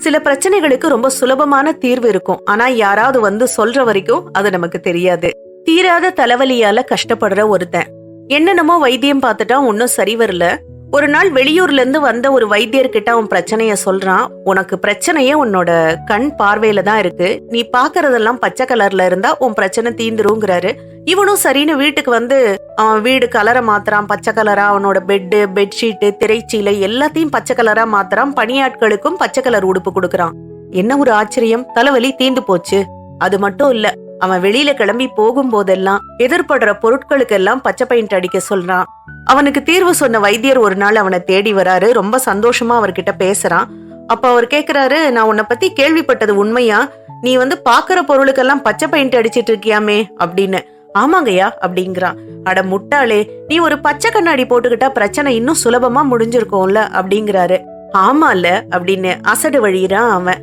சில பிரச்சனைகளுக்கு ரொம்ப சுலபமான தீர்வு இருக்கும். ஆனா யாராவது வந்து சொல்ற வரைக்கும் அது நமக்கு தெரியாது. தீராத தலைவலியால கஷ்டப்படுற ஒருத்தன் என்னென்னமோ வைத்தியம் பார்த்துட்டா ஒன்னும் சரி வரல. ஒரு நாள் வெளியூர்ல இருந்து வந்த ஒரு வைத்தியர்கிட்ட அவன் பிரச்சனைய சொல்றான். உனக்கு பிரச்சனையே உன்னோட கண் பார்வையில தான் இருக்கு. நீ பாக்குறதெல்லாம் பச்சை கலர்ல இருந்தா உன் பிரச்சனை தீந்துருங்கிறாரு. இவனும் சரின்னு வீட்டுக்கு வந்து அவன் வீடு கலரை மாத்துறான். பச்சை கலரா அவனோட பெட்டு, பெட்ஷீட்டு, திரைச்சீலை எல்லாத்தையும் பச்சை கலரா மாத்துறான். பணியாட்களுக்கும் பச்சை கலர் உடுப்பு கொடுக்கறான். என்ன ஒரு ஆச்சரியம், தலைவலி தீந்து போச்சு. அது மட்டும் இல்ல, அவன் வெளியில கிளம்பி போகும் போதெல்லாம் எதிர்படுற பொருட்களுக்கு எல்லாம் பச்சை பெயிண்ட் அடிக்க சொல்றான். அவனுக்கு தீர்வு சொன்ன வைத்தியர் ஒரு நாள் அவனை தேடி வராரு. ரொம்ப சந்தோஷமா அவர்கிட்ட பேசுறான். அப்ப அவர் கேக்குறாரு, நான் உன்னை பத்தி கேள்விப்பட்டது உண்மையா? நீ வந்து பாக்குற பொருளுக்கெல்லாம் பச்சை பெயிண்ட் அடிச்சிட்டு இருக்கியாமே அப்படின்னு. ஆமாங்கய்யா அப்படிங்கிறான். அட முட்டாளே, நீ ஒரு பச்சை கண்ணாடி போட்டுக்கிட்டா பிரச்சனை இன்னும் சுலபமா முடிஞ்சிருக்கும்ல அப்படிங்கிறாரு. ஆமா இல்ல அப்படின்னு அசடு வழியிறான் அவன்.